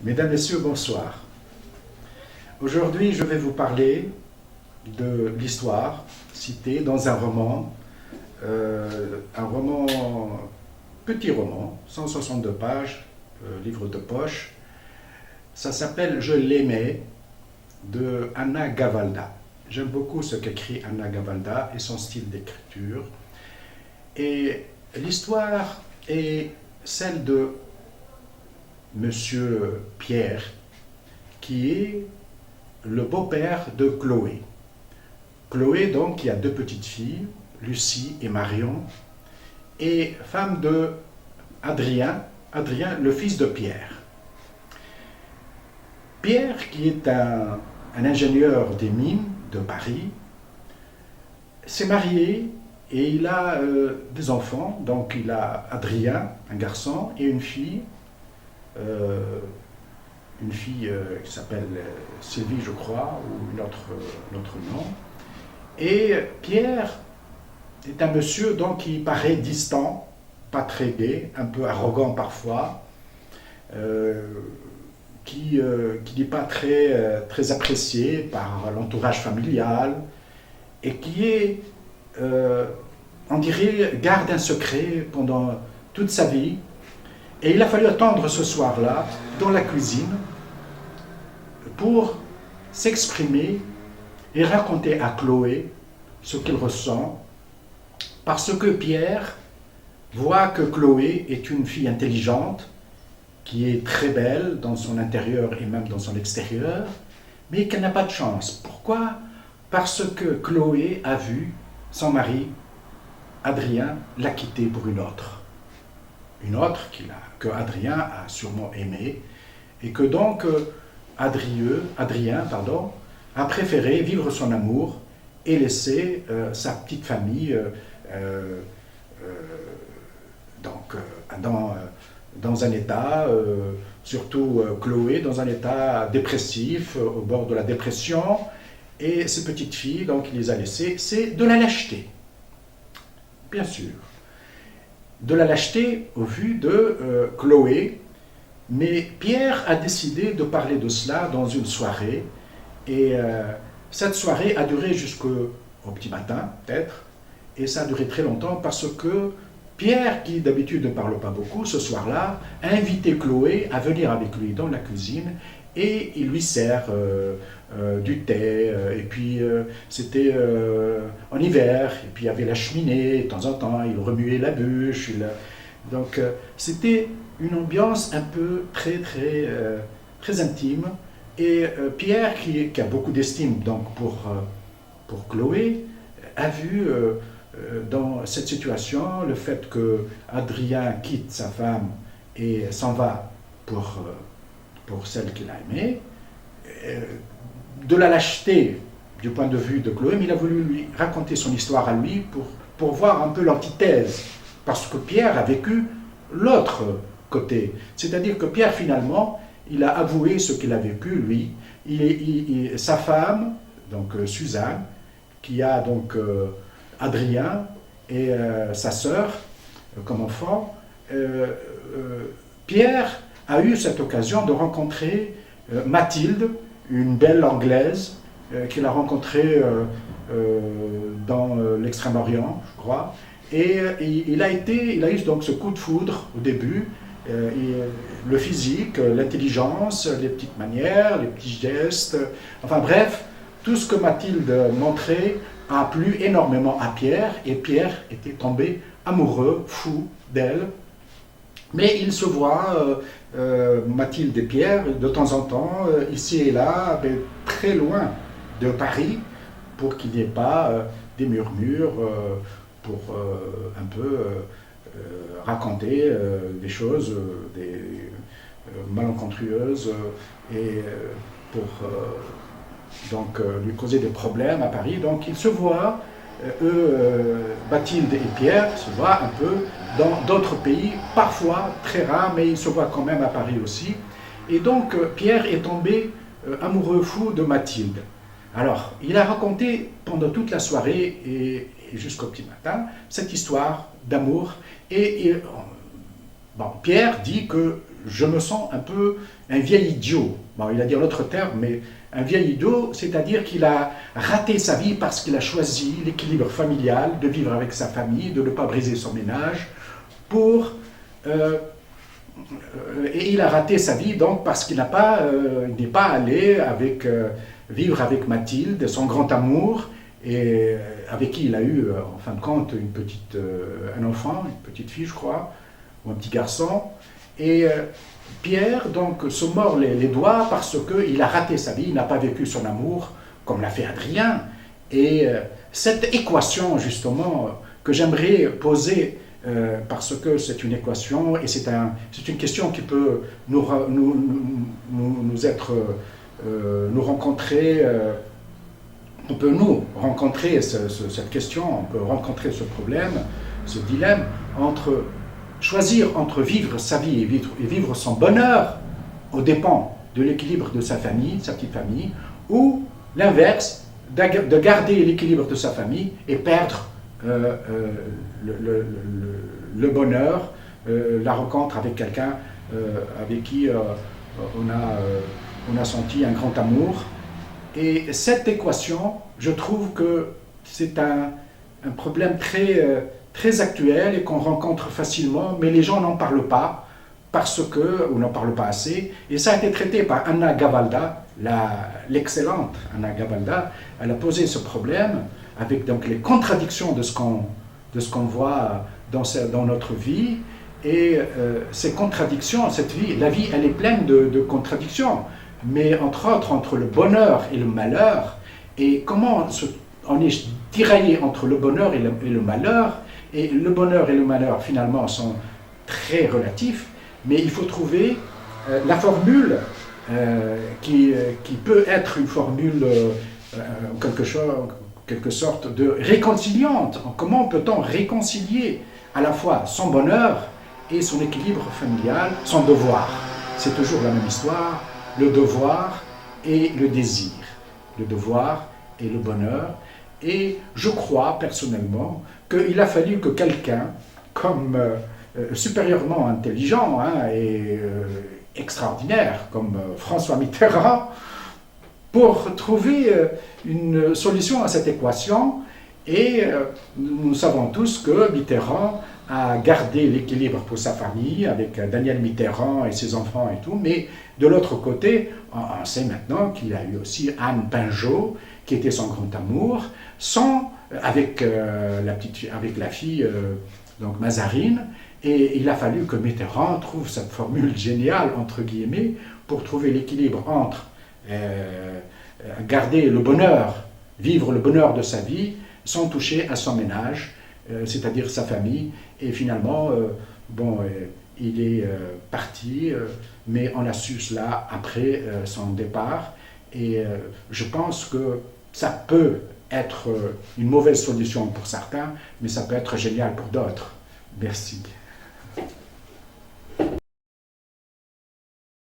Mesdames, Messieurs, bonsoir. Aujourd'hui, je vais vous parler de l'histoire citée dans un roman, petit roman, 162 pages, livre de poche. Ça s'appelle Je l'aimais de Anna Gavalda. J'aime beaucoup ce qu'écrit Anna Gavalda et son style d'écriture. Et l'histoire est celle de Monsieur Pierre, qui est le beau-père de Chloé. Chloé, donc, qui a deux petites filles, Lucie et Marion, et femme de Adrien, le fils de Pierre. Pierre, qui est un ingénieur des mines de Paris, s'est marié et il a des enfants. Donc il a Adrien, un garçon, et une fille qui s'appelle Sylvie, je crois, ou un autre nom. Et Pierre est un monsieur donc qui paraît distant, pas très gai, un peu arrogant parfois, qui n'est pas très apprécié par l'entourage familial et qui est, on dirait, garde un secret pendant toute sa vie. Et il a fallu attendre ce soir-là, dans la cuisine, pour s'exprimer et raconter à Chloé ce qu'il ressent, parce que Pierre voit que Chloé est une fille intelligente, qui est très belle dans son intérieur et même dans son extérieur, mais qu'elle n'a pas de chance. Pourquoi? Parce que Chloé a vu son mari, Adrien, la quitter pour une autre que Adrien a sûrement aimée, et que donc Adrien a préféré vivre son amour et laisser sa petite famille dans un état, surtout Chloé, dans un état dépressif, au bord de la dépression, et ses petites filles, donc il les a laissées. C'est de la lâcheté, bien sûr. De la lâcheté au vu de Chloé, mais Pierre a décidé de parler de cela dans une soirée, et cette soirée a duré jusqu'au petit matin, peut-être, et ça a duré très longtemps parce que Pierre, qui d'habitude ne parle pas beaucoup, ce soir-là, a invité Chloé à venir avec lui dans la cuisine, et il lui sert du thé, et puis c'était en hiver, et puis il y avait la cheminée, de temps en temps il remuait la bûche, donc c'était une ambiance un peu très intime, et Pierre, qui a beaucoup d'estime donc pour Chloé, a vu dans cette situation le fait que Adrien quitte sa femme et s'en va pour celle qu'il a aimée, de la lâcheté du point de vue de Chloé, mais il a voulu lui raconter son histoire à lui pour voir un peu l'antithèse, parce que Pierre a vécu l'autre côté. C'est-à-dire que Pierre, finalement, il a avoué ce qu'il a vécu, lui. Sa femme, donc Suzanne, qui a donc Adrien et sa sœur comme enfant, Pierre a eu cette occasion de rencontrer Mathilde, une belle Anglaise, qu'il a rencontrée dans l'Extrême-Orient, je crois, et il a eu donc ce coup de foudre au début, le physique, l'intelligence, les petites manières, les petits gestes, enfin bref, tout ce que Mathilde montrait a plu énormément à Pierre, et Pierre était tombé amoureux, fou d'elle. Mais il se voit, Mathilde et Pierre, de temps en temps, ici et là, mais très loin de Paris, pour qu'il n'y ait pas des murmures, pour un peu raconter des choses malencontreuses, et pour donc lui causer des problèmes à Paris. Donc ils se voient, Mathilde et Pierre se voient un peu dans d'autres pays, parfois très rare, mais ils se voient quand même à Paris aussi. Et donc Pierre est tombé amoureux fou de Mathilde. Alors, il a raconté pendant toute la soirée et jusqu'au petit matin cette histoire d'amour. Bon, Pierre dit que je me sens un peu un vieil idiot. Bon, il a dit un autre terme, mais un vieil idiot, c'est-à-dire qu'il a raté sa vie parce qu'il a choisi l'équilibre familial, de vivre avec sa famille, de ne pas briser son ménage, et il a raté sa vie donc parce qu'il n'est pas allé vivre avec Mathilde, son grand amour, et avec qui il a eu en fin de compte un enfant, une petite fille je crois, ou un petit garçon. Et Pierre donc se mord les doigts parce qu'il a raté sa vie, il n'a pas vécu son amour comme l'a fait Adrien. Et cette équation justement que j'aimerais poser, parce que c'est une équation et c'est une question qui peut nous rencontrer, on peut nous rencontrer cette question, on peut rencontrer ce problème, ce dilemme entre choisir entre vivre sa vie et vivre son bonheur aux dépens de l'équilibre de sa famille, de sa petite famille, ou l'inverse, de garder l'équilibre de sa famille et perdre le bonheur, la rencontre avec quelqu'un avec qui on a senti un grand amour. Et cette équation, je trouve que c'est un problème très actuel et qu'on rencontre facilement, mais les gens n'en parlent pas ou n'en parlent pas assez. Et ça a été traité par Anna Gavalda, l'excellente Anna Gavalda. Elle a posé ce problème avec donc les contradictions de ce qu'on voit dans notre vie. Et ces contradictions, la vie, elle est pleine de contradictions. Mais entre autres, entre le bonheur et le malheur, et comment on est tiraillé entre le bonheur et le malheur, et le bonheur et le malheur finalement sont très relatifs, mais il faut trouver la formule qui peut être une formule quelque sorte de réconciliante. Comment peut-on réconcilier à la fois son bonheur et son équilibre familial, son devoir? C'est toujours la même histoire. Le devoir et le désir, le devoir et le bonheur. Et je crois personnellement qu'il a fallu que quelqu'un comme supérieurement intelligent et extraordinaire comme François Mitterrand pour trouver une solution à cette équation. Et nous savons tous que Mitterrand a gardé l'équilibre pour sa famille avec Daniel Mitterrand et ses enfants et tout, mais de l'autre côté, on sait maintenant qu'il a eu aussi Anne Pinjot, qui était son grand amour, avec la fille donc Mazarine, et il a fallu que Mitterrand trouve cette formule géniale, entre guillemets, pour trouver l'équilibre entre garder le bonheur, vivre le bonheur de sa vie, sans toucher à son ménage, c'est-à-dire sa famille. Et finalement, il est parti, mais on a su cela après son départ. Et je pense que ça peut être une mauvaise solution pour certains, mais ça peut être génial pour d'autres. Merci.